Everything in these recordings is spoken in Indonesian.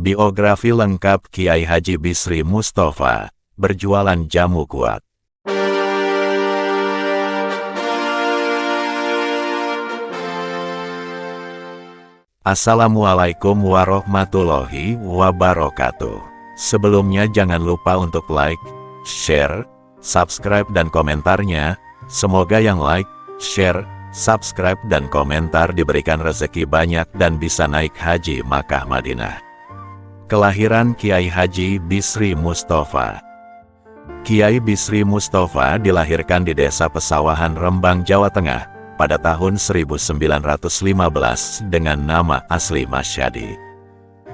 Biografi lengkap Kiai Haji Bisri Mustofa, berjualan jamu kuat. Assalamualaikum warahmatullahi wabarakatuh. Sebelumnya jangan lupa untuk like, share, subscribe dan komentarnya. Semoga yang like, share, subscribe dan komentar diberikan rezeki banyak dan bisa naik haji Makkah Madinah. Kelahiran Kiai Haji Bisri Mustofa. Kiai Bisri Mustofa dilahirkan di Desa Pesawahan, Rembang, Jawa Tengah, pada tahun 1915 dengan nama asli Masyadi.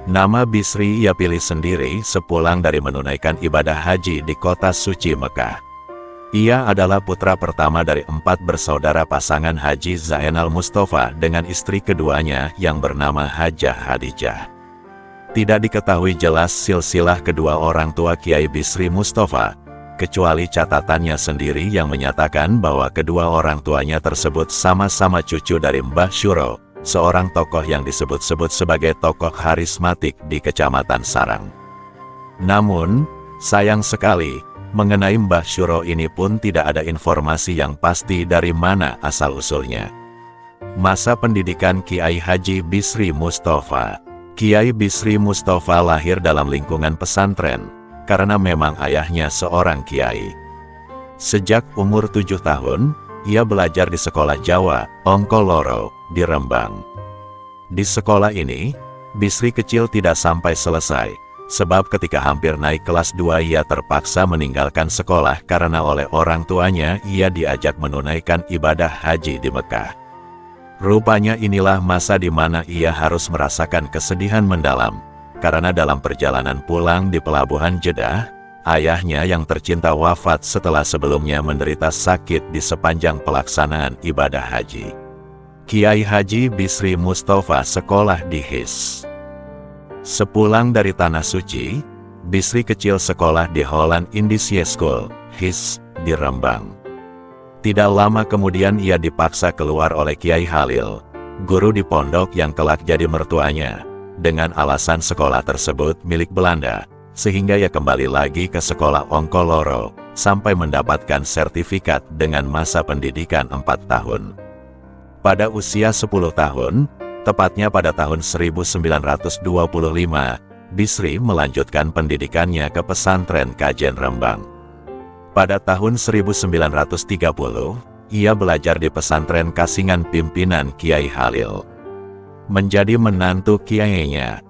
Nama Bisri ia pilih sendiri sepulang dari menunaikan ibadah haji di kota suci Mekah. Ia adalah putra pertama dari 4 bersaudara pasangan Haji Zainal Mustofa dengan istri keduanya yang bernama Hajah Hadijah. Tidak diketahui jelas silsilah kedua orang tua Kiai Bisri Mustofa, kecuali catatannya sendiri yang menyatakan bahwa kedua orang tuanya tersebut sama-sama cucu dari Mbah Syuro, seorang tokoh yang disebut-sebut sebagai tokoh karismatik di Kecamatan Sarang. Namun, sayang sekali, mengenai Mbah Syuro ini pun tidak ada informasi yang pasti dari mana asal-usulnya. Masa pendidikan Kiai Haji Bisri Mustofa. Kiai Bisri Mustofa lahir dalam lingkungan pesantren, karena memang ayahnya seorang kiai. Sejak umur 7 tahun, ia belajar di sekolah Jawa, Ongkoloro, di Rembang. Di sekolah ini, Bisri kecil tidak sampai selesai, sebab ketika hampir naik kelas 2 ia terpaksa meninggalkan sekolah karena oleh orang tuanya ia diajak menunaikan ibadah haji di Mekah. Rupanya inilah masa di mana ia harus merasakan kesedihan mendalam, karena dalam perjalanan pulang di pelabuhan Jeddah, ayahnya yang tercinta wafat setelah sebelumnya menderita sakit di sepanjang pelaksanaan ibadah haji. Kiai Haji Bisri Mustofa sekolah di HIS. Sepulang dari Tanah Suci, Bisri kecil sekolah di Holland Indische School, HIS, di Rembang. Tidak lama kemudian ia dipaksa keluar oleh Kiai Halil, guru di pondok yang kelak jadi mertuanya, dengan alasan sekolah tersebut milik Belanda, sehingga ia kembali lagi ke sekolah Ongkoloro, sampai mendapatkan sertifikat dengan masa pendidikan 4 tahun. Pada usia 10 tahun, tepatnya pada tahun 1925, Bisri melanjutkan pendidikannya ke pesantren Kajen Rembang. Pada tahun 1930, ia belajar di pesantren Kasingan pimpinan Kiai Halil. Menjadi menantu kiainya.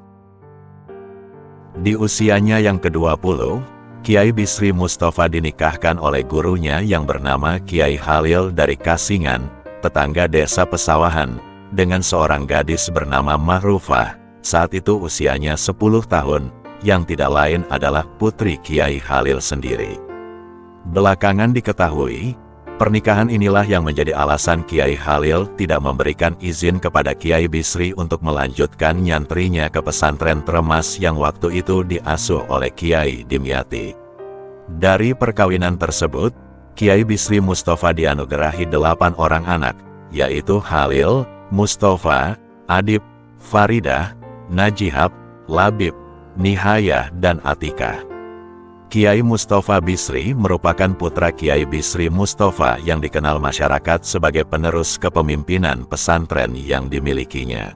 Di usianya yang ke-20, Kiai Bisri Mustofa dinikahkan oleh gurunya yang bernama Kiai Halil dari Kasingan, tetangga Desa Pesawahan, dengan seorang gadis bernama Mahrufah, saat itu usianya 10 tahun, yang tidak lain adalah putri Kiai Halil sendiri. Belakangan diketahui, pernikahan inilah yang menjadi alasan Kiai Halil tidak memberikan izin kepada Kiai Bisri untuk melanjutkan nyantrinya ke pesantren Tremas yang waktu itu diasuh oleh Kiai Dimyati. Dari perkawinan tersebut, Kiai Bisri Mustofa dianugerahi 8 orang anak, yaitu Halil, Mustofa, Adib, Faridah, Najihab, Labib, Nihayah, dan Atikah. Kiai Mustofa Bisri merupakan putra Kiai Bisri Mustofa yang dikenal masyarakat sebagai penerus kepemimpinan pesantren yang dimilikinya.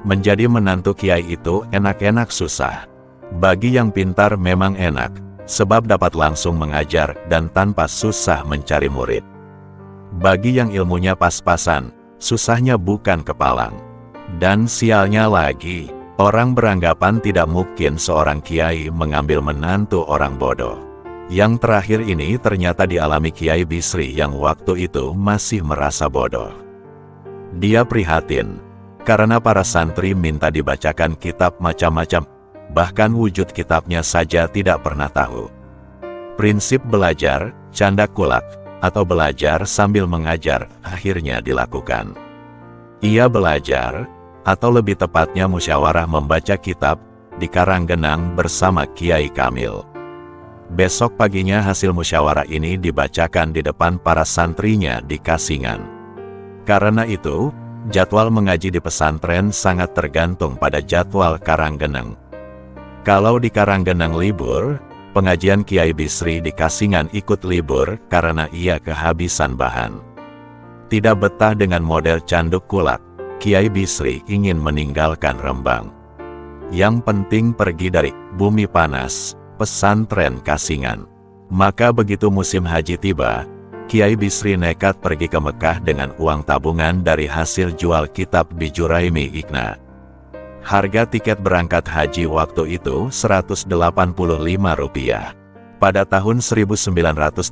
Menjadi menantu Kiai itu enak-enak susah. Bagi yang pintar memang enak, sebab dapat langsung mengajar dan tanpa susah mencari murid. Bagi yang ilmunya pas-pasan, susahnya bukan kepalang. Dan sialnya lagi, orang beranggapan tidak mungkin seorang kiai mengambil menantu orang bodoh. Yang terakhir ini ternyata dialami Kiai Bisri yang waktu itu masih merasa bodoh. Dia prihatin, karena para santri minta dibacakan kitab macam-macam, bahkan wujud kitabnya saja tidak pernah tahu. Prinsip belajar, canda kulak, atau belajar sambil mengajar, akhirnya dilakukan. Ia belajar, atau lebih tepatnya musyawarah membaca kitab, di Karanggenang bersama Kiai Kamil. Besok paginya hasil musyawarah ini dibacakan di depan para santrinya di Kasingan. Karena itu, jadwal mengaji di pesantren sangat tergantung pada jadwal Karanggenang. Kalau di Karanggenang libur, pengajian Kiai Bisri di Kasingan ikut libur karena ia kehabisan bahan. Tidak betah dengan model canduk kulak, Kiai Bisri ingin meninggalkan Rembang. Yang penting pergi dari bumi panas, pesantren Kasingan. Maka begitu musim haji tiba, Kiai Bisri nekat pergi ke Mekah dengan uang tabungan dari hasil jual kitab Bijuraimi Iqna. Harga tiket berangkat haji waktu itu Rp185. Pada tahun 1936,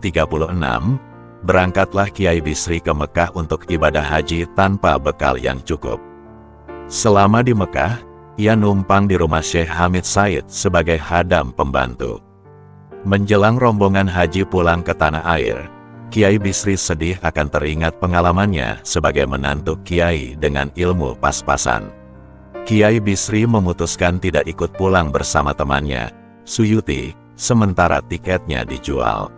berangkatlah Kiai Bisri ke Mekah untuk ibadah haji tanpa bekal yang cukup. Selama di Mekah, ia numpang di rumah Syekh Hamid Said sebagai hadam pembantu. Menjelang rombongan haji pulang ke tanah air, Kiai Bisri sedih akan teringat pengalamannya sebagai menantu Kiai dengan ilmu pas-pasan. Kiai Bisri memutuskan tidak ikut pulang bersama temannya, Suyuti, sementara tiketnya dijual.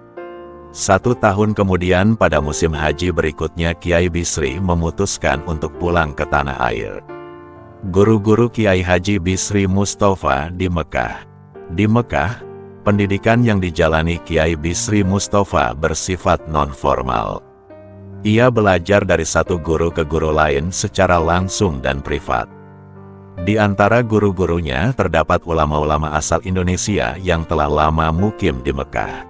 1 tahun kemudian pada musim haji berikutnya Kiai Bisri memutuskan untuk pulang ke tanah air. Guru-guru Kiai Haji Bisri Mustafa di Mekah. Di Mekah, pendidikan yang dijalani Kiai Bisri Mustafa bersifat non-formal. Ia belajar dari satu guru ke guru lain secara langsung dan privat. Di antara guru-gurunya terdapat ulama-ulama asal Indonesia yang telah lama mukim di Mekah.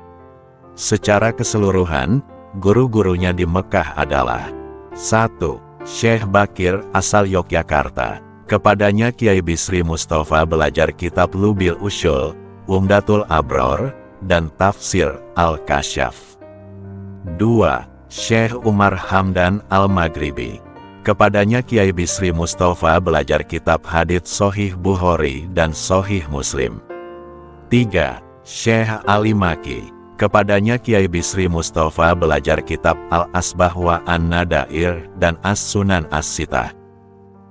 Secara keseluruhan, guru-gurunya di Mekah adalah 1. Syekh Bakir asal Yogyakarta. Kepadanya Kiai Bisri Mustafa belajar kitab Lubil Usyul, Umdatul Abror, dan Tafsir Al-Kasyaf. 2. Syekh Umar Hamdan Al-Maghribi. Kepadanya Kiai Bisri Mustafa belajar kitab hadits Sahih Bukhari dan Sahih Muslim. 3. Syekh Ali Maki. Kepadanya Kiai Bisri Mustafa belajar kitab Al-Asbah wa An-Nadair dan As-Sunan As-Sitah.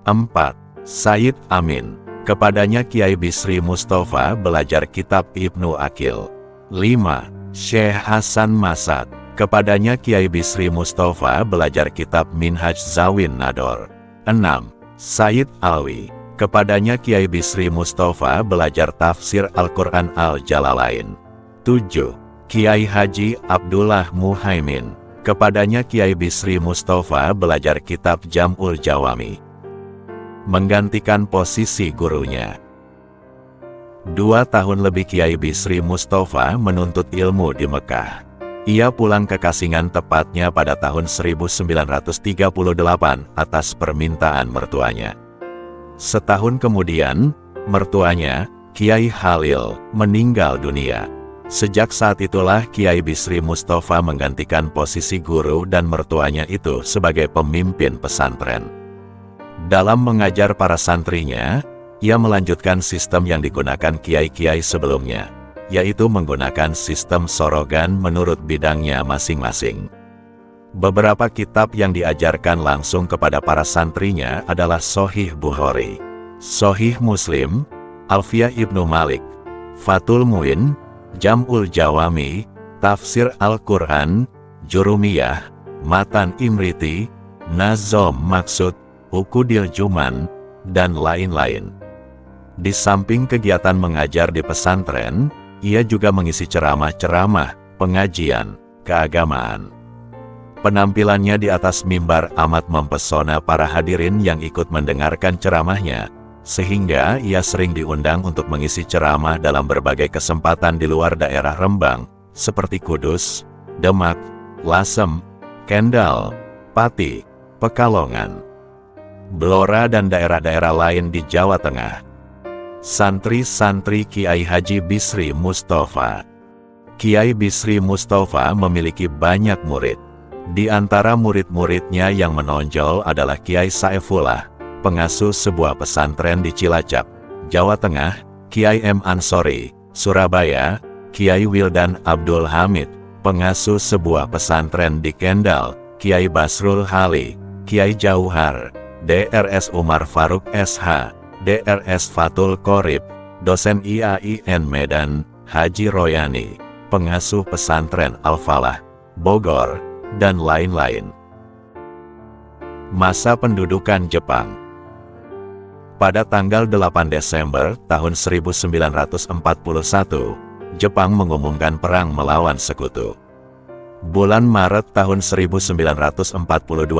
4. Sayyid Amin. Kepadanya Kiai Bisri Mustafa belajar kitab Ibnu Aqil. 5. Syekh Hasan Masad. Kepadanya Kiai Bisri Mustafa belajar kitab Minhaj Zawin Nador. 6. Sayyid Alwi. Kepadanya Kiai Bisri Mustafa belajar tafsir Al-Quran Al-Jalalain. 7. Kiai Haji Abdullah Muhaimin. Kepadanya Kiai Bisri Mustafa belajar kitab Jam'ul Jawami. Menggantikan posisi gurunya. 2 tahun lebih Kiai Bisri Mustafa menuntut ilmu di Mekah. Ia pulang ke Kasingan tepatnya pada tahun 1938 atas permintaan mertuanya. Setahun kemudian, mertuanya, Kiai Halil, meninggal dunia. Sejak saat itulah Kiai Bisri Mustafa menggantikan posisi guru dan mertuanya itu sebagai pemimpin pesantren. Dalam mengajar para santrinya, ia melanjutkan sistem yang digunakan kiai-kiai sebelumnya, yaitu menggunakan sistem sorogan menurut bidangnya masing-masing. Beberapa kitab yang diajarkan langsung kepada para santrinya adalah Sahih Bukhari, Sahih Muslim, Alfiyah Ibnu Malik, Fathul Muin, Jam'ul Jawami, Tafsir Al-Quran, Jurumiyah, Matan Imriti, Nazom Maksud, Ukudil Juman, dan lain-lain. Di samping kegiatan mengajar di pesantren, ia juga mengisi ceramah-ceramah, pengajian, keagamaan. Penampilannya di atas mimbar amat mempesona para hadirin yang ikut mendengarkan ceramahnya, sehingga ia sering diundang untuk mengisi ceramah dalam berbagai kesempatan di luar daerah Rembang, seperti Kudus, Demak, Lasem, Kendal, Pati, Pekalongan, Blora dan daerah-daerah lain di Jawa Tengah. Santri-santri Kiai Haji Bisri Mustafa. Kiai Bisri Mustafa memiliki banyak murid. Di antara murid-muridnya yang menonjol adalah Kiai Saifullah, pengasuh sebuah pesantren di Cilacap, Jawa Tengah, Kiai M. Ansori, Surabaya, Kiai Wildan Abdul Hamid, pengasuh sebuah pesantren di Kendal, Kiai Basrul Hali, Kiai Jauhar, DRS Umar Faruk SH, DRS Fatul Qorib, dosen IAIN Medan, Haji Royani, pengasuh pesantren Al-Falah, Bogor, dan lain-lain. Masa pendudukan Jepang. Pada tanggal 8 Desember tahun 1941, Jepang mengumumkan perang melawan sekutu. Bulan Maret tahun 1942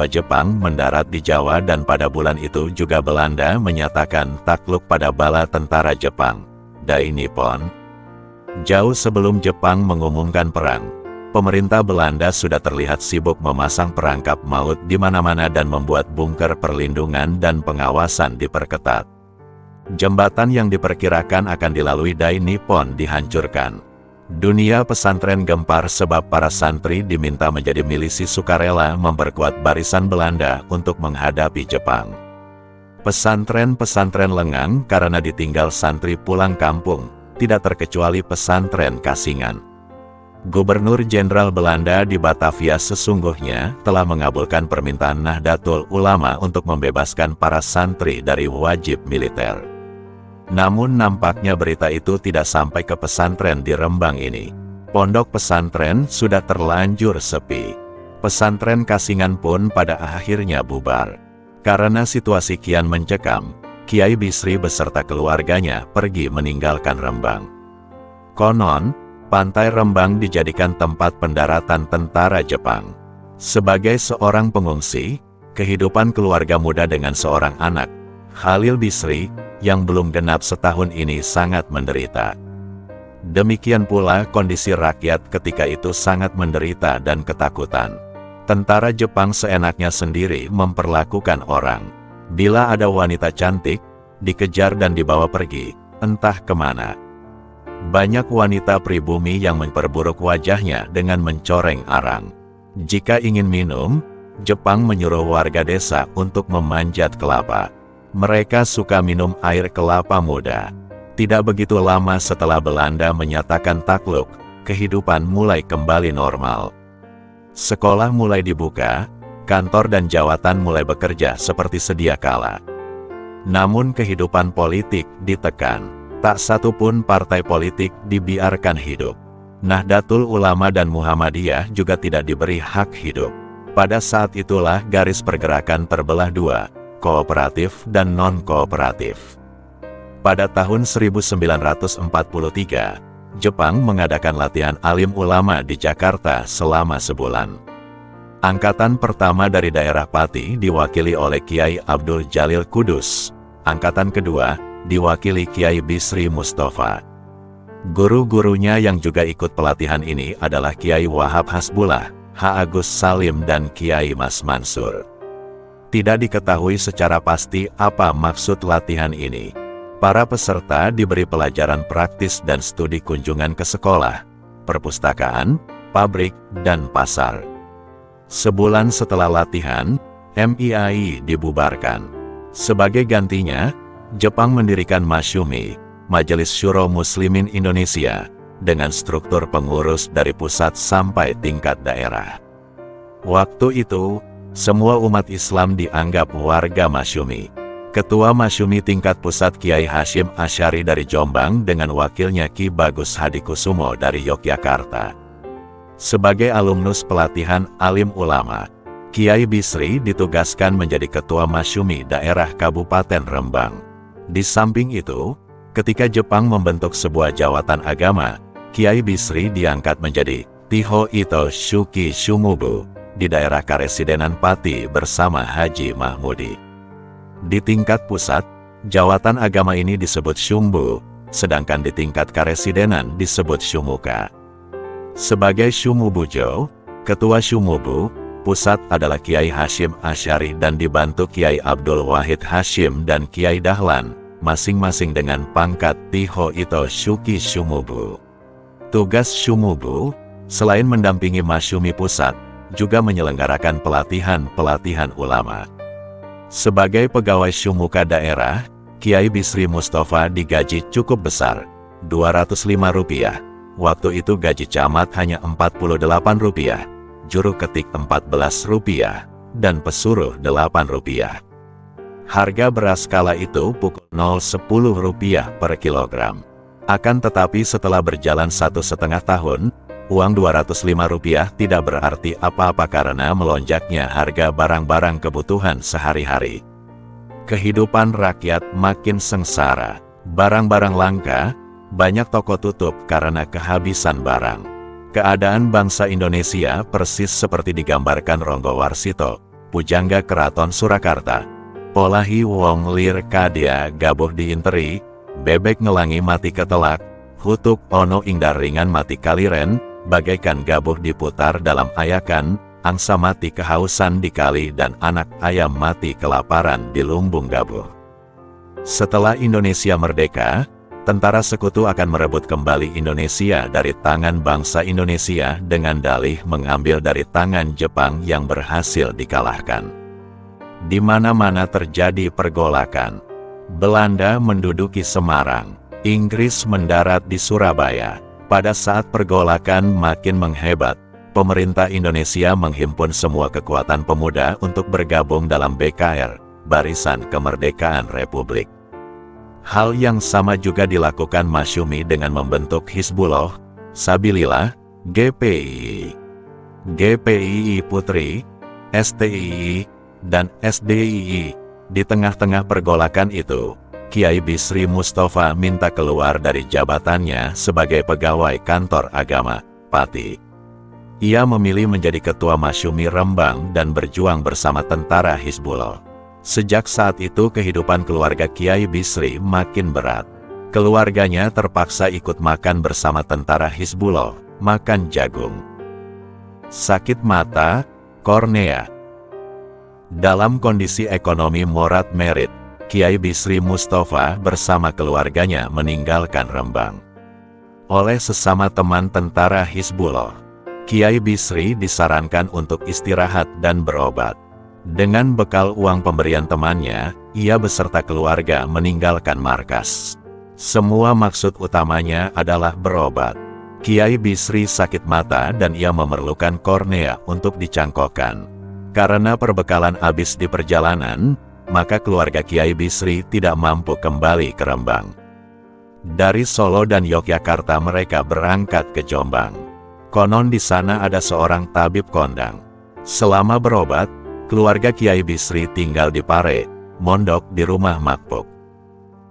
Jepang mendarat di Jawa dan pada bulan itu juga Belanda menyatakan takluk pada bala tentara Jepang, Dai Nippon. Jauh sebelum Jepang mengumumkan perang, pemerintah Belanda sudah terlihat sibuk memasang perangkap maut di mana-mana dan membuat bunker perlindungan dan pengawasan diperketat. Jembatan yang diperkirakan akan dilalui Dai Nippon dihancurkan. Dunia pesantren gempar sebab para santri diminta menjadi milisi sukarela memperkuat barisan Belanda untuk menghadapi Jepang. Pesantren-pesantren lengang karena ditinggal santri pulang kampung, tidak terkecuali pesantren Kasingan. Gubernur Jenderal Belanda di Batavia sesungguhnya telah mengabulkan permintaan Nahdlatul Ulama untuk membebaskan para santri dari wajib militer. Namun nampaknya berita itu tidak sampai ke pesantren di Rembang ini. Pondok pesantren sudah terlanjur sepi. Pesantren Kasingan pun pada akhirnya bubar. Karena situasi kian mencekam, Kiai Bisri beserta keluarganya pergi meninggalkan Rembang. Konon, pantai Rembang dijadikan tempat pendaratan tentara Jepang. Sebagai seorang pengungsi, kehidupan keluarga muda dengan seorang anak, Khalil Bisri, yang belum genap setahun ini sangat menderita. Demikian pula kondisi rakyat ketika itu sangat menderita dan ketakutan. Tentara Jepang seenaknya sendiri memperlakukan orang. Bila ada wanita cantik, dikejar dan dibawa pergi, entah kemana. Banyak wanita pribumi yang memperburuk wajahnya dengan mencoreng arang. Jika ingin minum, Jepang menyuruh warga desa untuk memanjat kelapa. Mereka suka minum air kelapa muda. Tidak begitu lama setelah Belanda menyatakan takluk, kehidupan mulai kembali normal. Sekolah mulai dibuka, kantor dan jawatan mulai bekerja seperti sedia kala. Namun kehidupan politik ditekan. Tak satu pun partai politik dibiarkan hidup. Nahdlatul Ulama dan Muhammadiyah juga tidak diberi hak hidup. Pada saat itulah garis pergerakan terbelah dua, kooperatif dan non-kooperatif. Pada tahun 1943, Jepang mengadakan latihan alim ulama di Jakarta selama sebulan. Angkatan pertama dari daerah Pati diwakili oleh Kiai Abdul Jalil Kudus. Angkatan kedua diwakili Kiai Bisri Mustafa. Guru-gurunya yang juga ikut pelatihan ini adalah Kiai Wahab Hasbullah, H. Agus Salim dan Kiai Mas Mansur. Tidak diketahui secara pasti apa maksud latihan ini. Para peserta diberi pelajaran praktis dan studi kunjungan ke sekolah, perpustakaan, pabrik, dan pasar. Sebulan setelah latihan, MIAI dibubarkan. Sebagai gantinya, Jepang mendirikan Masyumi, Majelis Syuro Muslimin Indonesia, dengan struktur pengurus dari pusat sampai tingkat daerah. Waktu itu, semua umat Islam dianggap warga Masyumi. Ketua Masyumi tingkat pusat Kiai Hashim Asyari dari Jombang dengan wakilnya Ki Bagus Hadikusumo dari Yogyakarta. Sebagai alumnus pelatihan alim ulama, Kiai Bisri ditugaskan menjadi ketua Masyumi daerah Kabupaten Rembang. Di samping itu, ketika Jepang membentuk sebuah jawatan agama, Kiai Bisri diangkat menjadi Tiho Ito Shuki Shumubu di daerah Karesidenan Pati bersama Haji Mahmudi. Di tingkat pusat, jawatan agama ini disebut Shumbu, sedangkan di tingkat Karesidenan disebut Shumuka. Sebagai Shumubujo, ketua Shumubu pusat adalah Kiai Hashim Asyari dan dibantu Kiai Abdul Wahid Hashim dan Kiai Dahlan, masing-masing dengan pangkat Tiho Ito Shuki Shumubu. Tugas Shumubu, selain mendampingi Masyumi pusat, juga menyelenggarakan pelatihan-pelatihan ulama. Sebagai pegawai Shumuka daerah, Kiai Bisri Mustafa digaji cukup besar, Rp205. Waktu itu gaji camat hanya Rp48, juru ketik Rp14, dan pesuruh Rp8. Harga beras kala itu pukul Rp0,10 per kilogram. Akan tetapi setelah berjalan 1,5 tahun, uang Rp205 tidak berarti apa-apa karena melonjaknya harga barang-barang kebutuhan sehari-hari. Kehidupan rakyat makin sengsara. Barang-barang langka, banyak toko tutup karena kehabisan barang. Keadaan bangsa Indonesia persis seperti digambarkan Ronggo Warsito, pujangga Keraton Surakarta. Polahi wong lir kadya gabuh diinteri, bebek ngelangi mati ketelak, hutuk ono ing daringan mati kaliren, bagaikan gabuh diputar dalam ayakan, angsa mati kehausan di kali dan anak ayam mati kelaparan di lumbung gabuh. Setelah Indonesia merdeka, tentara sekutu akan merebut kembali Indonesia dari tangan bangsa Indonesia dengan dalih mengambil dari tangan Jepang yang berhasil dikalahkan. Di mana-mana terjadi pergolakan. Belanda menduduki Semarang, Inggris mendarat di Surabaya. Pada saat pergolakan makin menghebat, pemerintah Indonesia menghimpun semua kekuatan pemuda untuk bergabung dalam BKR, Barisan Kemerdekaan Republik. Hal yang sama juga dilakukan Masyumi dengan membentuk Hizbullah, Sabilillah, GPII, GPII Putri, STII, dan SDII. Di tengah-tengah pergolakan itu, Kiai Bisri Mustafa minta keluar dari jabatannya sebagai pegawai kantor agama, Pati. Ia memilih menjadi ketua Masyumi Rembang dan berjuang bersama tentara Hizbullah. Sejak saat itu kehidupan keluarga Kiai Bisri makin berat. Keluarganya terpaksa ikut makan bersama tentara Hizbullah, makan jagung. Sakit mata, kornea. Dalam kondisi ekonomi morat merit, Kiai Bisri Mustafa bersama keluarganya meninggalkan Rembang. Oleh sesama teman tentara Hizbullah, Kiai Bisri disarankan untuk istirahat dan berobat. Dengan bekal uang pemberian temannya, ia beserta keluarga meninggalkan markas. Semua maksud utamanya adalah berobat. Kiai Bisri sakit mata dan ia memerlukan kornea untuk dicangkokkan. Karena perbekalan habis di perjalanan, maka keluarga Kiai Bisri tidak mampu kembali ke Rembang. Dari Solo dan Yogyakarta mereka berangkat ke Jombang. Konon di sana ada seorang tabib kondang. Selama berobat, keluarga Kiai Bisri tinggal di Pare, mondok di rumah Makpuk.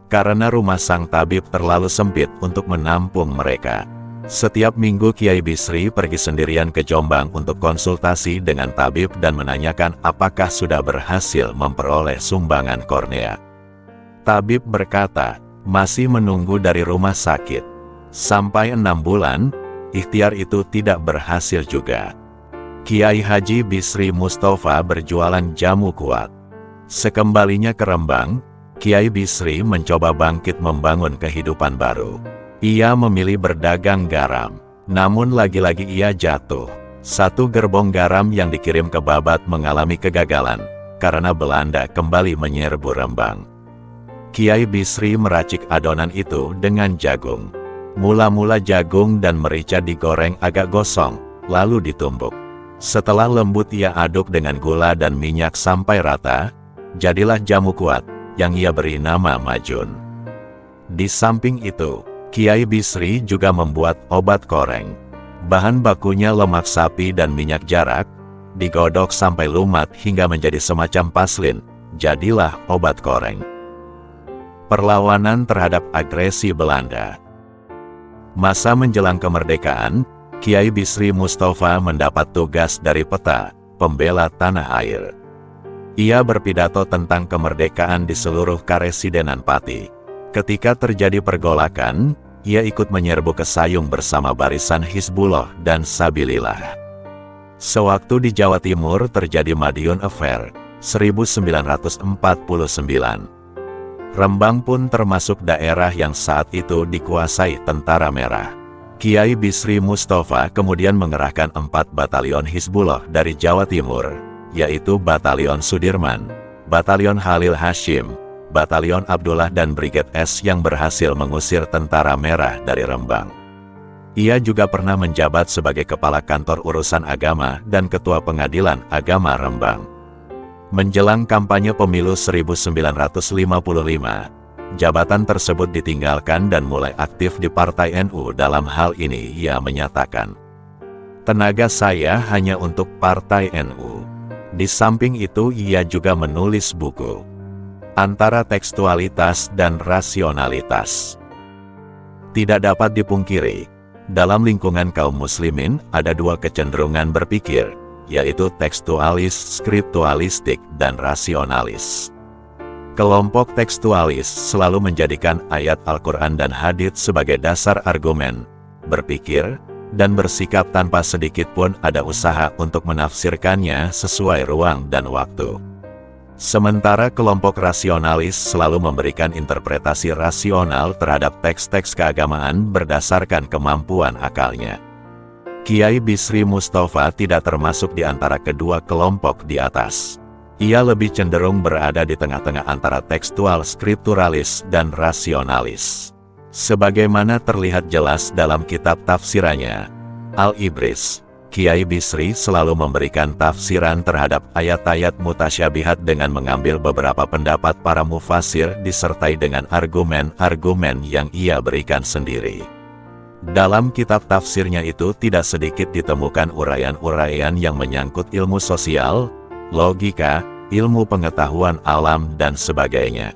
Karena rumah sang tabib terlalu sempit untuk menampung mereka. Setiap minggu Kiai Bisri pergi sendirian ke Jombang untuk konsultasi dengan tabib dan menanyakan apakah sudah berhasil memperoleh sumbangan kornea. Tabib berkata, masih menunggu dari rumah sakit. Sampai 6 bulan, ikhtiar itu tidak berhasil juga. Kiai Haji Bisri Mustafa berjualan jamu kuat. Sekembalinya ke Rembang, Kiai Bisri mencoba bangkit membangun kehidupan baru. Ia memilih berdagang garam, namun lagi-lagi ia jatuh. Satu gerbong garam yang dikirim ke Babat mengalami kegagalan, karena Belanda kembali menyerbu Rembang. Kiai Bisri meracik adonan itu dengan jagung. Mula-mula jagung dan merica digoreng agak gosong, lalu ditumbuk. Setelah lembut ia aduk dengan gula dan minyak sampai rata, jadilah jamu kuat, yang ia beri nama Majun. Di samping itu, Kiai Bisri juga membuat obat koreng. Bahan bakunya lemak sapi dan minyak jarak, digodok sampai lumat hingga menjadi semacam paslin, jadilah obat koreng. Perlawanan terhadap agresi Belanda. Masa menjelang kemerdekaan, Kiai Bisri Mustafa mendapat tugas dari Peta, pembela tanah air. Ia berpidato tentang kemerdekaan di seluruh karesidenan Pati. Ketika terjadi pergolakan, ia ikut menyerbu ke Sayung bersama barisan Hizbullah dan Sabilillah. Sewaktu di Jawa Timur terjadi Madiun Affair, 1949. Rembang pun termasuk daerah yang saat itu dikuasai Tentara Merah. Kiai Bisri Mustafa kemudian mengerahkan 4 batalion Hizbullah dari Jawa Timur, yaitu Batalion Sudirman, Batalion Halil Hashim, Batalion Abdullah dan Brigade S yang berhasil mengusir Tentara Merah dari Rembang. Ia juga pernah menjabat sebagai Kepala Kantor Urusan Agama dan Ketua Pengadilan Agama Rembang. Menjelang kampanye pemilu 1955, jabatan tersebut ditinggalkan dan mulai aktif di Partai NU. Dalam hal ini ia menyatakan, tenaga saya hanya untuk Partai NU. Di samping itu ia juga menulis buku. Antara tekstualitas dan rasionalitas. Tidak dapat dipungkiri, dalam lingkungan kaum muslimin ada dua kecenderungan berpikir, yaitu tekstualis, skriptualistik, dan rasionalis. Kelompok tekstualis selalu menjadikan ayat Al-Quran dan hadits sebagai dasar argumen, berpikir, dan bersikap tanpa sedikit pun ada usaha untuk menafsirkannya sesuai ruang dan waktu. Sementara kelompok rasionalis selalu memberikan interpretasi rasional terhadap teks-teks keagamaan berdasarkan kemampuan akalnya. Kiai Bisri Mustafa tidak termasuk di antara kedua kelompok di atas. Ia lebih cenderung berada di tengah-tengah antara tekstual skripturalis dan rasionalis. Sebagaimana terlihat jelas dalam kitab tafsirannya, Al-Ibris, Kiai Bisri selalu memberikan tafsiran terhadap ayat-ayat mutasyabihat dengan mengambil beberapa pendapat para mufasir disertai dengan argumen-argumen yang ia berikan sendiri. Dalam kitab tafsirnya itu tidak sedikit ditemukan uraian-uraian yang menyangkut ilmu sosial, logika, ilmu pengetahuan alam, dan sebagainya.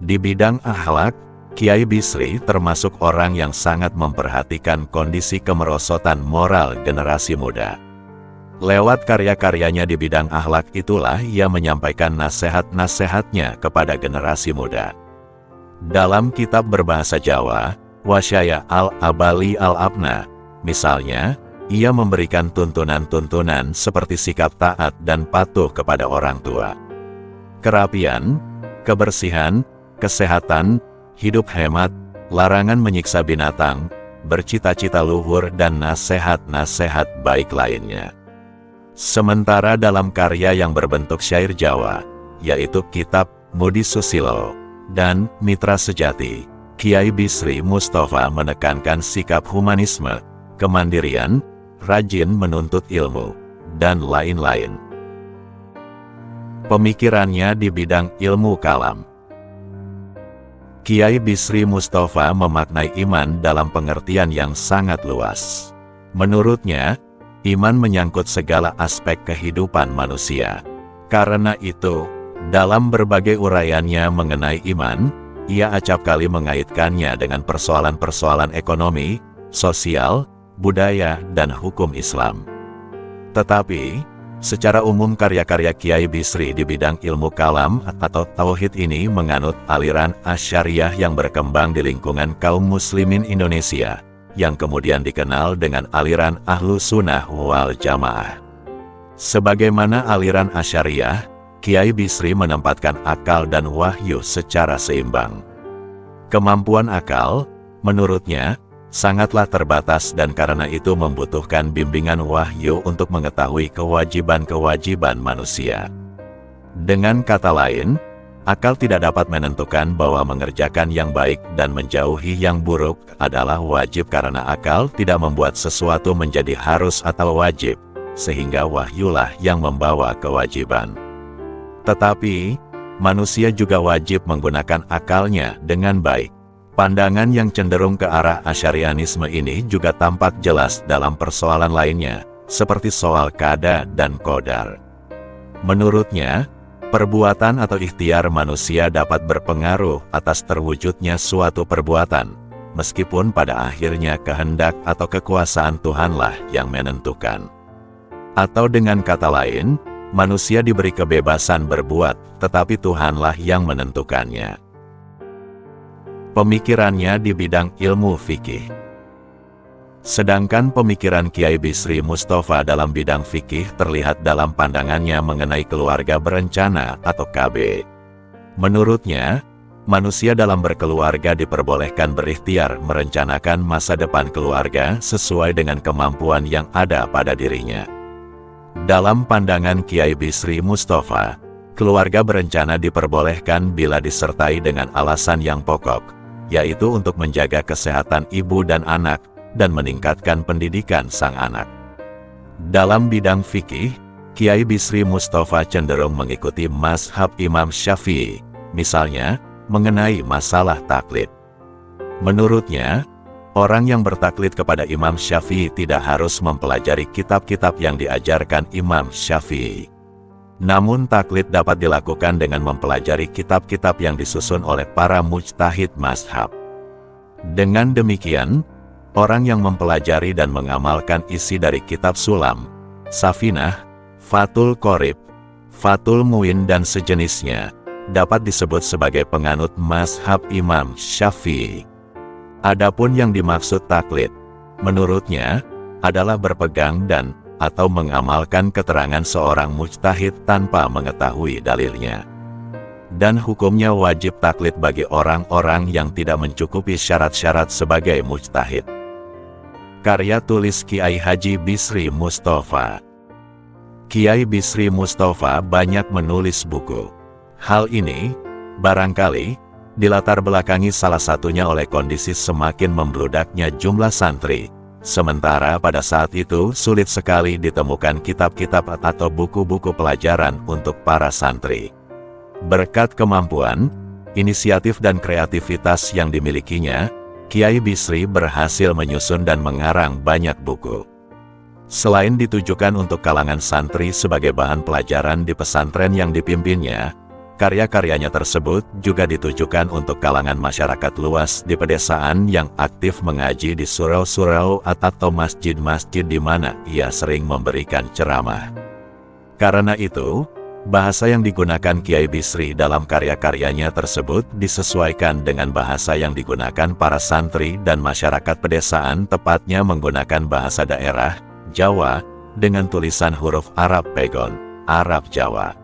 Di bidang akhlak, Kiai Bisri termasuk orang yang sangat memperhatikan kondisi kemerosotan moral generasi muda. Lewat karya-karyanya di bidang akhlak itulah ia menyampaikan nasihat-nasihatnya kepada generasi muda. Dalam kitab berbahasa Jawa, Wasyaya Al-Abali Al-Abna, misalnya, ia memberikan tuntunan-tuntunan seperti sikap taat dan patuh kepada orang tua, kerapian, kebersihan, kesehatan, hidup hemat, larangan menyiksa binatang, bercita-cita luhur, dan nasihat-nasihat baik lainnya. Sementara dalam karya yang berbentuk syair Jawa, yaitu kitab Mudi Susilo dan Mitra Sejati, Kiai Bisri Mustafa menekankan sikap humanisme, kemandirian, rajin menuntut ilmu, dan lain-lain. Pemikirannya di bidang ilmu kalam. Kiai Bisri Mustafa memaknai iman dalam pengertian yang sangat luas. Menurutnya, iman menyangkut segala aspek kehidupan manusia. Karena itu, dalam berbagai uraiannya mengenai iman, ia acap kali mengaitkannya dengan persoalan-persoalan ekonomi, sosial, budaya, dan hukum Islam. Tetapi, secara umum karya-karya Kiai Bisri di bidang ilmu kalam atau tauhid ini menganut aliran Asy'ariyah yang berkembang di lingkungan kaum muslimin Indonesia, yang kemudian dikenal dengan aliran Ahlus Sunnah wal Jamaah. Sebagaimana aliran Asy'ariyah, Kiai Bisri menempatkan akal dan wahyu secara seimbang. Kemampuan akal, menurutnya, sangatlah terbatas dan karena itu membutuhkan bimbingan wahyu untuk mengetahui kewajiban-kewajiban manusia. Dengan kata lain, akal tidak dapat menentukan bahwa mengerjakan yang baik dan menjauhi yang buruk adalah wajib karena akal tidak membuat sesuatu menjadi harus atau wajib, sehingga wahyulah yang membawa kewajiban. Tetapi, manusia juga wajib menggunakan akalnya dengan baik. Pandangan yang cenderung ke arah Asy'arianisme ini juga tampak jelas dalam persoalan lainnya, seperti soal qada dan qadar. Menurutnya, perbuatan atau ikhtiar manusia dapat berpengaruh atas terwujudnya suatu perbuatan, meskipun pada akhirnya kehendak atau kekuasaan Tuhanlah yang menentukan. Atau dengan kata lain, manusia diberi kebebasan berbuat, tetapi Tuhanlah yang menentukannya. Pemikirannya di bidang ilmu fikih. Sedangkan pemikiran Kiai Bisri Mustafa dalam bidang fikih terlihat dalam pandangannya mengenai keluarga berencana atau KB. Menurutnya, manusia dalam berkeluarga diperbolehkan berikhtiar merencanakan masa depan keluarga sesuai dengan kemampuan yang ada pada dirinya. Dalam pandangan Kiai Bisri Mustafa, keluarga berencana diperbolehkan bila disertai dengan alasan yang pokok, yaitu untuk menjaga kesehatan ibu dan anak, dan meningkatkan pendidikan sang anak. Dalam bidang fikih, Kiai Bisri Mustafa cenderung mengikuti mazhab Imam Syafi'i, misalnya, mengenai masalah taklid. Menurutnya, orang yang bertaklid kepada Imam Syafi'i tidak harus mempelajari kitab-kitab yang diajarkan Imam Syafi'i. Namun taklid dapat dilakukan dengan mempelajari kitab-kitab yang disusun oleh para mujtahid mazhab. Dengan demikian, orang yang mempelajari dan mengamalkan isi dari kitab Sulam, Safinah, Fathul Qorib, Fathul Muin dan sejenisnya, dapat disebut sebagai penganut mazhab Imam Syafi'i. Adapun yang dimaksud taklid, menurutnya, adalah berpegang dan atau mengamalkan keterangan seorang mujtahid tanpa mengetahui dalilnya. Dan hukumnya wajib taklid bagi orang-orang yang tidak mencukupi syarat-syarat sebagai mujtahid. Karya tulis Kiai Haji Bisri Mustafa. Kiai Bisri Mustafa banyak menulis buku. Hal ini, barangkali, dilatar belakangi salah satunya oleh kondisi semakin membludaknya jumlah santri. Sementara pada saat itu sulit sekali ditemukan kitab-kitab atau buku-buku pelajaran untuk para santri. Berkat kemampuan, inisiatif dan kreativitas yang dimilikinya, Kiai Bisri berhasil menyusun dan mengarang banyak buku. Selain ditujukan untuk kalangan santri sebagai bahan pelajaran di pesantren yang dipimpinnya, karya-karyanya tersebut juga ditujukan untuk kalangan masyarakat luas di pedesaan yang aktif mengaji di surau-surau atau masjid-masjid di mana ia sering memberikan ceramah. Karena itu, bahasa yang digunakan Kiai Bisri dalam karya-karyanya tersebut disesuaikan dengan bahasa yang digunakan para santri dan masyarakat pedesaan, tepatnya menggunakan bahasa daerah, Jawa, dengan tulisan huruf Arab Pegon, Arab Jawa.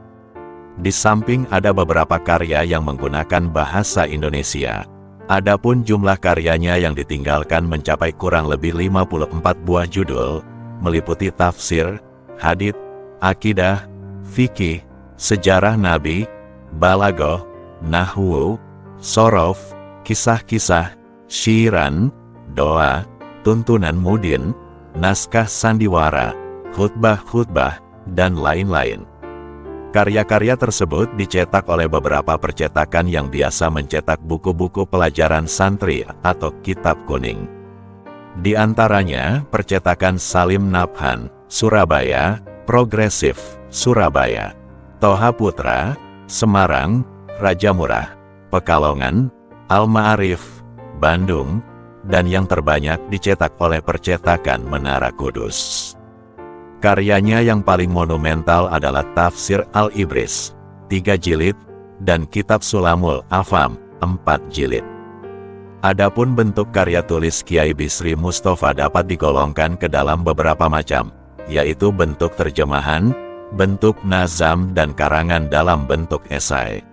Di samping ada beberapa karya yang menggunakan bahasa Indonesia. Adapun jumlah karyanya yang ditinggalkan mencapai kurang lebih 54 buah judul, meliputi tafsir, hadits, akidah, fikih, sejarah Nabi, balaghah, nahwu, shorof, kisah-kisah, syairan, doa, tuntunan mudin, naskah sandiwara, khutbah-khutbah, dan lain-lain. Karya-karya tersebut dicetak oleh beberapa percetakan yang biasa mencetak buku-buku pelajaran santri atau kitab kuning. Di antaranya, percetakan Salim Nabhan, Surabaya, Progresif, Surabaya, Toha Putra, Semarang, Raja Murah, Pekalongan, Al-Ma'arif, Bandung, dan yang terbanyak dicetak oleh percetakan Menara Kudus. Karyanya yang paling monumental adalah Tafsir Al-Ibris, 3 jilid, dan Kitab Sulamul Afam, 4 jilid. Adapun bentuk karya tulis Kiai Bisri Mustafa dapat digolongkan ke dalam beberapa macam, yaitu bentuk terjemahan, bentuk nazam dan karangan dalam bentuk esai.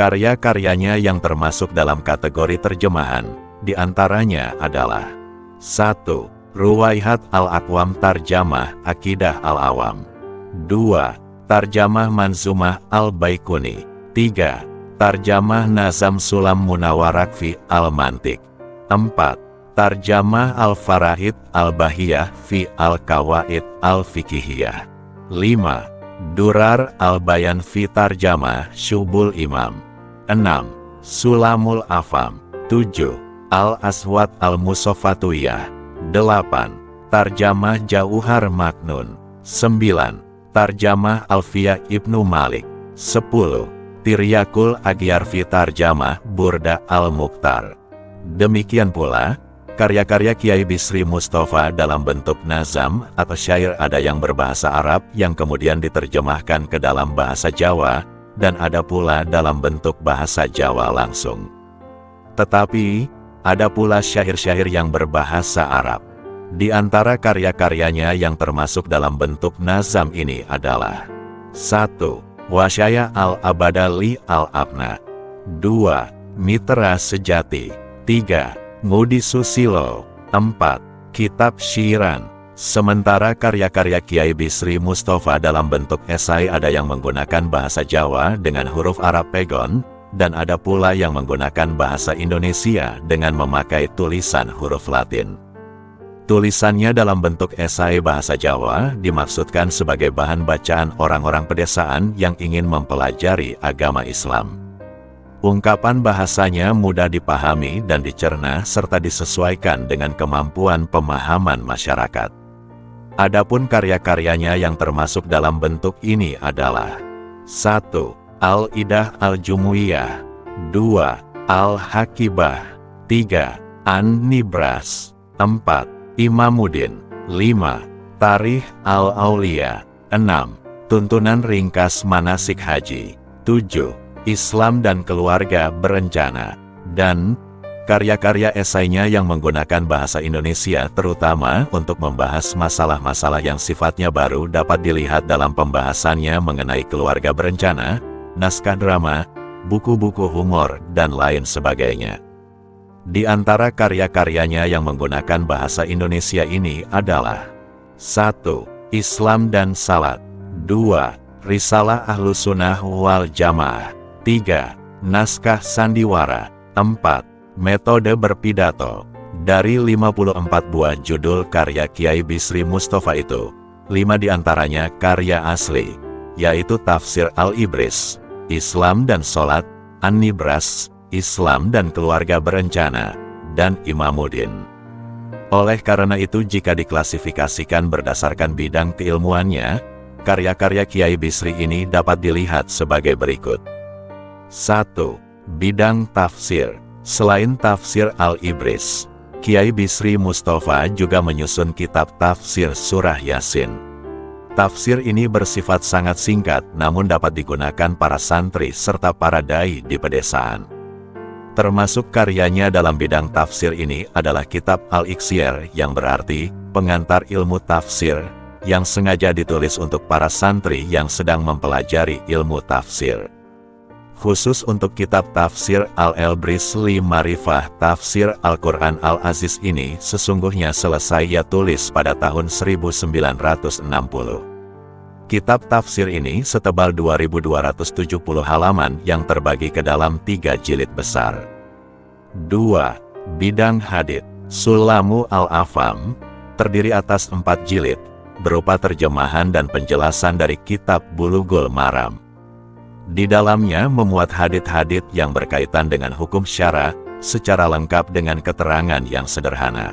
Karya-karyanya yang termasuk dalam kategori terjemahan, diantaranya adalah 1. Ruwaihat Al-Aqwam Tarjamah Akidah Al-Awam. 2. Tarjamah Manzumah Al-Baikuni. 3. Tarjamah Nazam Sulam Munawarak fi Al-Mantik. 4. Tarjamah Al-Farahid Al-Bahiyah fi Al-Kawaid Al-Fikihiyah. 5. Durar Al-Bayan fi Tarjamah Syubul Imam. 6. Sulamul Afam. 7. Al-Aswad Al-Musofatuyah. 8. Tarjamah Jauhar Maknun. 9. Tarjamah Alfiyah Ibnu Malik. 10. Tiryakul Aghyar fi Tarjamah Burda Al-Mukhtar. Demikian pula, karya-karya Kiai Bisri Mustafa dalam bentuk nazam atau syair ada yang berbahasa Arab yang kemudian diterjemahkan ke dalam bahasa Jawa, dan ada pula dalam bentuk bahasa Jawa langsung. Tetapi, ada pula syair-syair yang berbahasa Arab. Di antara karya-karyanya yang termasuk dalam bentuk nazam ini adalah 1. Wasyaya Al-Abadali Al-Abna. 2. Mitra Sejati. 3. Ngudi Susilo. 4. Kitab Syiran. Sementara karya-karya Kiai Bisri Mustafa dalam bentuk esai ada yang menggunakan bahasa Jawa dengan huruf Arab Pegon, dan ada pula yang menggunakan bahasa Indonesia dengan memakai tulisan huruf Latin. Tulisannya dalam bentuk esai bahasa Jawa dimaksudkan sebagai bahan bacaan orang-orang pedesaan yang ingin mempelajari agama Islam. Ungkapan bahasanya mudah dipahami dan dicerna serta disesuaikan dengan kemampuan pemahaman masyarakat. Adapun karya-karyanya yang termasuk dalam bentuk ini adalah 1. Al-Idah Al-Jumuiyah, 2. Al-Hakibah, 3. An-Nibras, 4. Imamuddin, 5. Tarikh Al-Aulia, 6. Tuntunan ringkas manasik haji, 7. Islam dan keluarga berencana, dan karya-karya esainya yang menggunakan bahasa Indonesia terutama untuk membahas masalah-masalah yang sifatnya baru dapat dilihat dalam pembahasannya mengenai keluarga berencana, naskah drama, buku-buku humor, dan lain sebagainya. Di antara karya-karyanya yang menggunakan bahasa Indonesia ini adalah 1. Islam dan Salat, 2. Risalah Ahlussunnah wal Jamaah, 3. Naskah Sandiwara, 4. Metode berpidato. Dari 54 buah judul karya Kiai Bisri Mustofa itu, 5 diantaranya karya asli, yaitu Tafsir Al-Ibris, Islam dan Salat, An-Nibras, Islam dan Keluarga Berencana, dan Imamuddin. Oleh karena itu jika diklasifikasikan berdasarkan bidang keilmuannya, karya-karya Kiai Bisri ini dapat dilihat sebagai berikut. 1. Bidang tafsir. Selain Tafsir Al-Ibris, Kiai Bisri Mustofa juga menyusun kitab Tafsir Surah Yasin. Tafsir ini bersifat sangat singkat namun dapat digunakan para santri serta para dai di pedesaan. Termasuk karyanya dalam bidang tafsir ini adalah kitab Al-Ikhsyar yang berarti pengantar ilmu tafsir, yang sengaja ditulis untuk para santri yang sedang mempelajari ilmu tafsir. Khusus untuk kitab Tafsir Al-Elbrisli Marifah Tafsir Al-Quran Al-Aziz ini sesungguhnya selesai ia tulis pada tahun 1960. Kitab tafsir ini setebal 2270 halaman yang terbagi ke dalam 3 jilid besar. 2. Bidang hadits. Sulamu Al-Afam terdiri atas 4 jilid, berupa terjemahan dan penjelasan dari kitab Bulughul Maram. Di dalamnya memuat hadits-hadits yang berkaitan dengan hukum syara, secara lengkap dengan keterangan yang sederhana.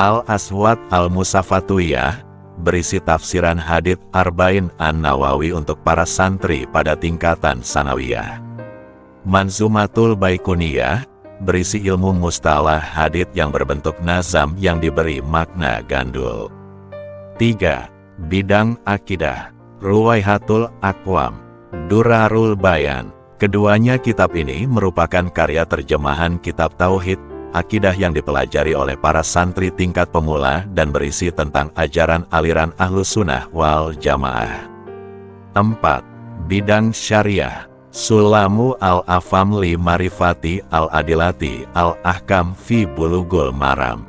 Al-Aswad Al-Musafatuyah berisi tafsiran hadits Arba'in An-Nawawi untuk para santri pada tingkatan sanawiyah. Manzumatul Baikuniyah berisi ilmu mustalah hadits yang berbentuk nazam yang diberi makna gandul. 3. Bidang akidah. Ruwaihatul Aqwam, Durarul Bayan. Keduanya kitab ini merupakan karya terjemahan kitab Tauhid, akidah yang dipelajari oleh para santri tingkat pemula dan berisi tentang ajaran aliran Ahlussunnah wal Jamaah. 4. Bidang syariah. Sulamu Al-Afam li Marifati Al-Adilati Al-Ahkam fi Bulughul Maram.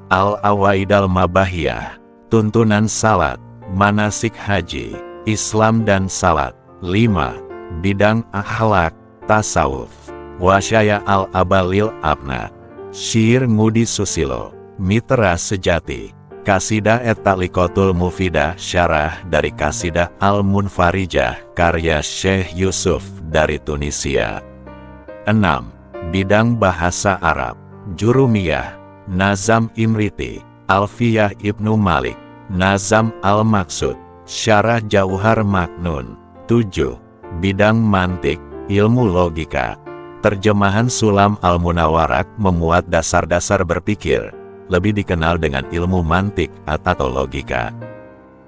Al-Awaidal Mabahiyah. Tuntunan salat, manasik haji, Islam dan salat. 5. Bidang akhlak, tasawuf. Wasyaya Al-Abalil Abna. Syair Ngudi Susilo, Mitra Sejati. Kasidah Et-Ta'liqatul Mufidah syarah dari Kasidah Al-Munfarijah karya Syekh Yusuf dari Tunisia. 6. Bidang bahasa Arab. Jurumiyah, Nazam Imriti, Alfiyah Ibnu Malik, Nazam Al-Maqsud, Syarah Jauhar Maknun. 7. Bidang mantik, ilmu logika. Terjemahan Sulam Al-Munawarak memuat dasar-dasar berpikir, lebih dikenal dengan ilmu mantik atau logika.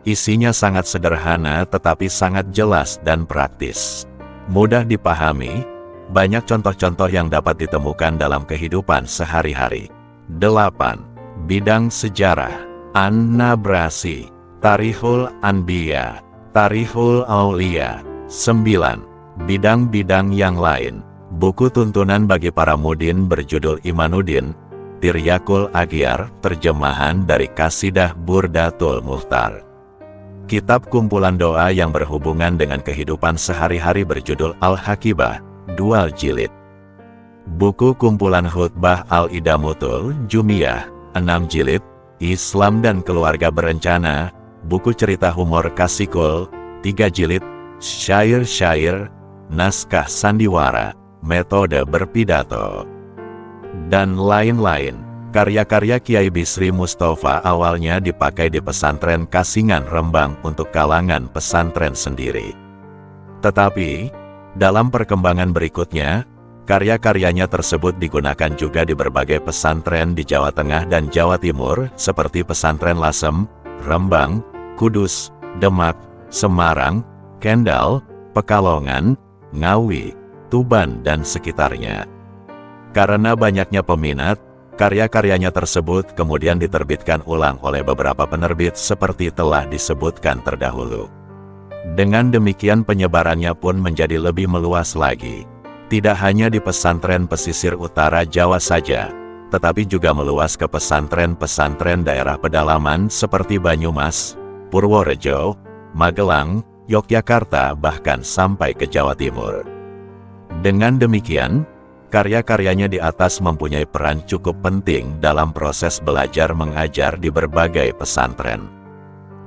Isinya sangat sederhana tetapi sangat jelas dan praktis. Mudah dipahami, banyak contoh-contoh yang dapat ditemukan dalam kehidupan sehari-hari. 8. Bidang sejarah. An-Nabrasi, Tarikhul Anbiya, Tarikhul Aulia. 9. Bidang-bidang yang lain. Buku tuntunan bagi para mudin berjudul Imanuddin, Tiryakul Agyar, terjemahan dari Kasidah Burdatul Muhtar. Kitab kumpulan doa yang berhubungan dengan kehidupan sehari-hari berjudul Al-Hakibah, 2 jilid. Buku kumpulan khutbah Al-Idamutul Jumiyah, 6 jilid, Islam dan Keluarga Berencana, buku cerita humor Kasikul, 3 jilid, syair-syair, naskah sandiwara, metode berpidato, dan lain-lain. Karya-karya Kiai Bisri Mustafa awalnya dipakai di pesantren Kasingan Rembang untuk kalangan pesantren sendiri. Tetapi, dalam perkembangan berikutnya, karya-karyanya tersebut digunakan juga di berbagai pesantren di Jawa Tengah dan Jawa Timur seperti pesantren Lasem, Rembang, Kudus, Demak, Semarang, Kendal, Pekalongan, Ngawi, Tuban dan sekitarnya. Karena banyaknya peminat, karya-karyanya tersebut kemudian diterbitkan ulang oleh beberapa penerbit seperti telah disebutkan terdahulu. Dengan demikian penyebarannya pun menjadi lebih meluas lagi. Tidak hanya di pesantren pesisir utara Jawa saja, tetapi juga meluas ke pesantren-pesantren daerah pedalaman seperti Banyumas, Purworejo, Magelang, Yogyakarta bahkan sampai ke Jawa Timur. Dengan demikian, karya-karyanya di atas mempunyai peran cukup penting dalam proses belajar mengajar di berbagai pesantren.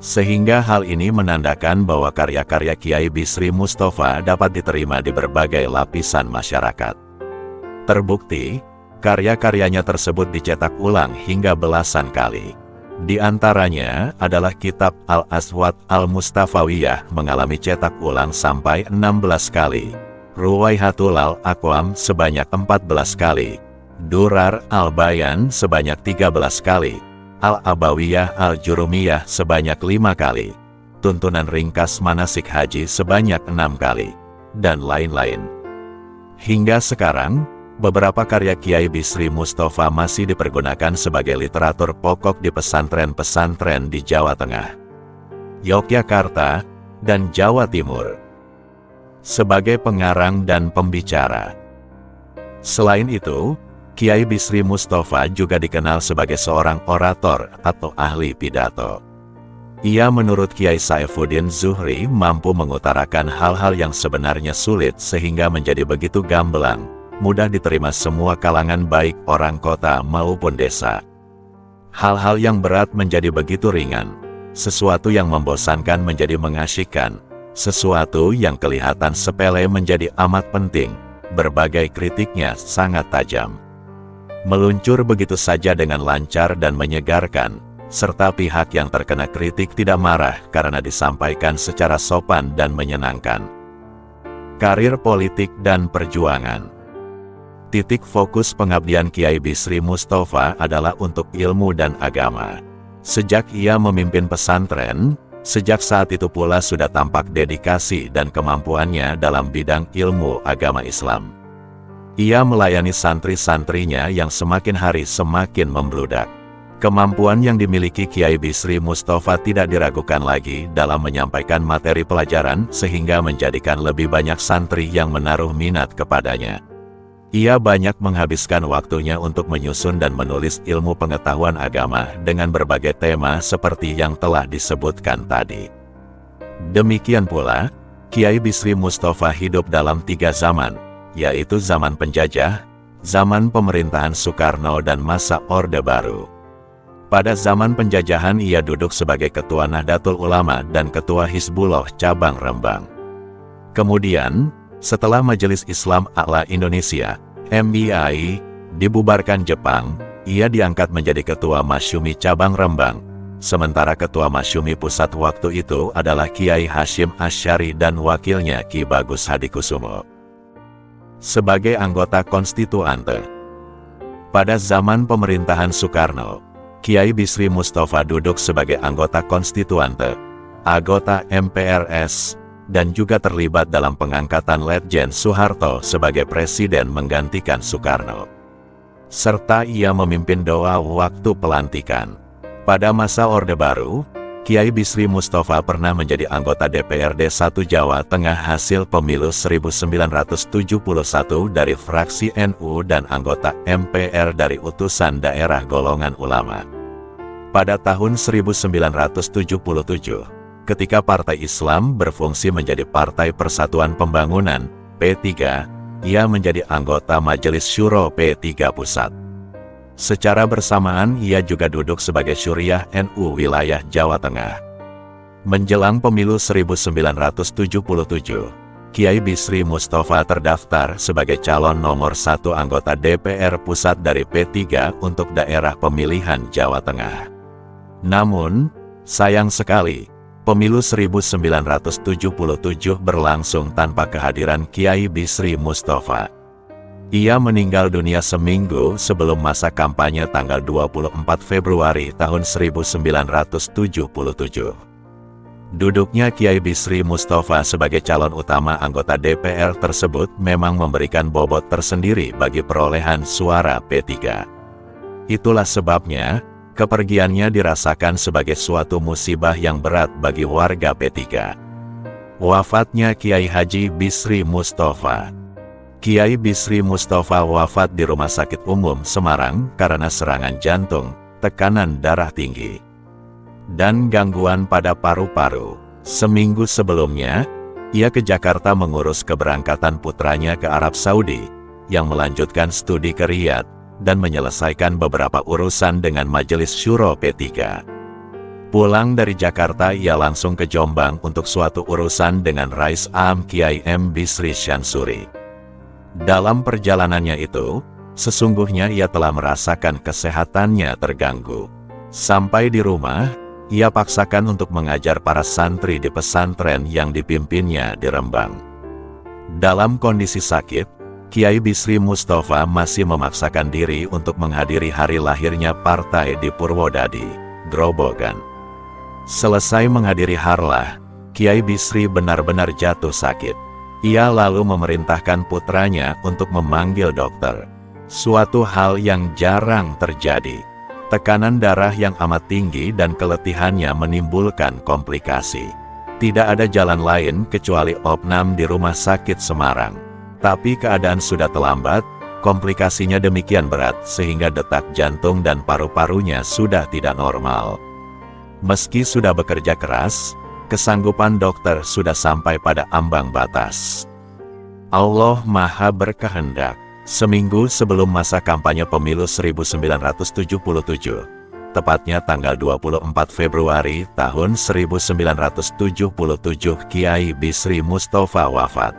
Sehingga hal ini menandakan bahwa karya-karya Kiai Bisri Mustafa dapat diterima di berbagai lapisan masyarakat. Terbukti, karya-karyanya tersebut dicetak ulang hingga belasan kali. Di antaranya adalah kitab Al-Aswad Al-Mustafawiyah mengalami cetak ulang sampai 16 kali. Ruwaihatul Al-Aqwam sebanyak 14 kali, Durar Al-Bayan sebanyak 13 kali, Al-Abawiyah Al-Jurumiyah sebanyak 5 kali, Tuntunan Ringkas Manasik Haji sebanyak 6 kali, dan lain-lain. Hingga sekarang, beberapa karya Kiai Bisri Mustafa masih dipergunakan sebagai literatur pokok di pesantren-pesantren di Jawa Tengah, Yogyakarta, dan Jawa Timur, sebagai pengarang dan pembicara. Selain itu, Kiai Bisri Mustafa juga dikenal sebagai seorang orator atau ahli pidato. Ia menurut Kiai Saifuddin Zuhri mampu mengutarakan hal-hal yang sebenarnya sulit sehingga menjadi begitu gamblang, mudah diterima semua kalangan baik orang kota maupun desa. Hal-hal yang berat menjadi begitu ringan, sesuatu yang membosankan menjadi mengasyikkan, sesuatu yang kelihatan sepele menjadi amat penting, berbagai kritiknya sangat tajam. Meluncur begitu saja dengan lancar dan menyegarkan, serta pihak yang terkena kritik tidak marah karena disampaikan secara sopan dan menyenangkan. Karir politik dan perjuangan. Titik fokus pengabdian Kiai Bisri Mustafa adalah untuk ilmu dan agama. Sejak ia memimpin pesantren, sejak saat itu pula sudah tampak dedikasi dan kemampuannya dalam bidang ilmu agama Islam. Ia melayani santri-santrinya yang semakin hari semakin membludak. Kemampuan yang dimiliki Kiai Bisri Mustafa tidak diragukan lagi dalam menyampaikan materi pelajaran sehingga menjadikan lebih banyak santri yang menaruh minat kepadanya. Ia banyak menghabiskan waktunya untuk menyusun dan menulis ilmu pengetahuan agama dengan berbagai tema seperti yang telah disebutkan tadi. Demikian pula, Kiai Bisri Mustafa hidup dalam 3 zaman, yaitu zaman penjajah, zaman pemerintahan Soekarno dan masa Orde Baru. Pada zaman penjajahan ia duduk sebagai Ketua Nahdlatul Ulama dan Ketua Hizbullah Cabang Rembang. Kemudian, setelah Majelis Islam A'la Indonesia, MIAI, dibubarkan Jepang, ia diangkat menjadi Ketua Masyumi Cabang Rembang, sementara Ketua Masyumi Pusat waktu itu adalah Kiai Hashim Asy'ari dan wakilnya Ki Bagus Hadikusumo. Sebagai anggota konstituante. Pada zaman pemerintahan Soekarno, Kiai Bisri Mustafa duduk sebagai anggota konstituante, anggota MPRS, dan juga terlibat dalam pengangkatan Letjen Soeharto sebagai presiden menggantikan Soekarno. Serta ia memimpin doa waktu pelantikan. Pada masa Orde Baru, Kiai Bisri Mustafa pernah menjadi anggota DPRD 1 Jawa Tengah hasil pemilu 1971 dari fraksi NU dan anggota MPR dari utusan daerah golongan ulama. Pada tahun 1977, ketika Partai Islam berfungsi menjadi Partai Persatuan Pembangunan, P3, ia menjadi anggota Majelis Syuro P3 Pusat. Secara bersamaan ia juga duduk sebagai Syuriah NU wilayah Jawa Tengah. Menjelang pemilu 1977, Kiai Bisri Mustafa terdaftar sebagai calon nomor 1 anggota DPR Pusat dari P3 untuk daerah pemilihan Jawa Tengah. Namun, sayang sekali, pemilu 1977 berlangsung tanpa kehadiran Kiai Bisri Mustafa. Ia meninggal dunia seminggu sebelum masa kampanye tanggal 24 Februari tahun 1977. Duduknya Kiai Bisri Mustafa sebagai calon utama anggota DPR tersebut memang memberikan bobot tersendiri bagi perolehan suara P3. Itulah sebabnya, kepergiannya dirasakan sebagai suatu musibah yang berat bagi warga P3. Wafatnya Kiai Haji Bisri Mustafa. Kiai Bisri Mustafa wafat di Rumah Sakit Umum Semarang karena serangan jantung, tekanan darah tinggi, dan gangguan pada paru-paru. Seminggu sebelumnya, ia ke Jakarta mengurus keberangkatan putranya ke Arab Saudi, yang melanjutkan studi ke Riyadh, dan menyelesaikan beberapa urusan dengan Majelis Syuro P3. Pulang dari Jakarta, ia langsung ke Jombang untuk suatu urusan dengan Rais Am Kiai M. Bisri Syansuri. Dalam perjalanannya itu, sesungguhnya ia telah merasakan kesehatannya terganggu. Sampai di rumah, ia paksakan untuk mengajar para santri di pesantren yang dipimpinnya di Rembang. Dalam kondisi sakit, Kiai Bisri Mustafa masih memaksakan diri untuk menghadiri hari lahirnya partai di Purwodadi, Grobogan. Selesai menghadiri harlah, Kiai Bisri benar-benar jatuh sakit. Ia lalu memerintahkan putranya untuk memanggil dokter. Suatu hal yang jarang terjadi. Tekanan darah yang amat tinggi dan keletihannya menimbulkan komplikasi. Tidak ada jalan lain kecuali opnam di Rumah Sakit Semarang. Tapi keadaan sudah terlambat, komplikasinya demikian berat sehingga detak jantung dan paru-parunya sudah tidak normal. Meski sudah bekerja keras, kesanggupan dokter sudah sampai pada ambang batas. Allah Maha berkehendak. Seminggu sebelum masa kampanye pemilu 1977, tepatnya tanggal 24 Februari tahun 1977, Kiai Bisri Mustafa wafat.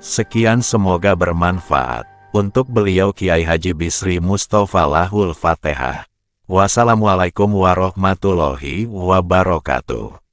Sekian, semoga bermanfaat. Untuk beliau Kiai Haji Bisri Mustafa lahul Fatihah. Wassalamualaikum warahmatullahi wabarakatuh.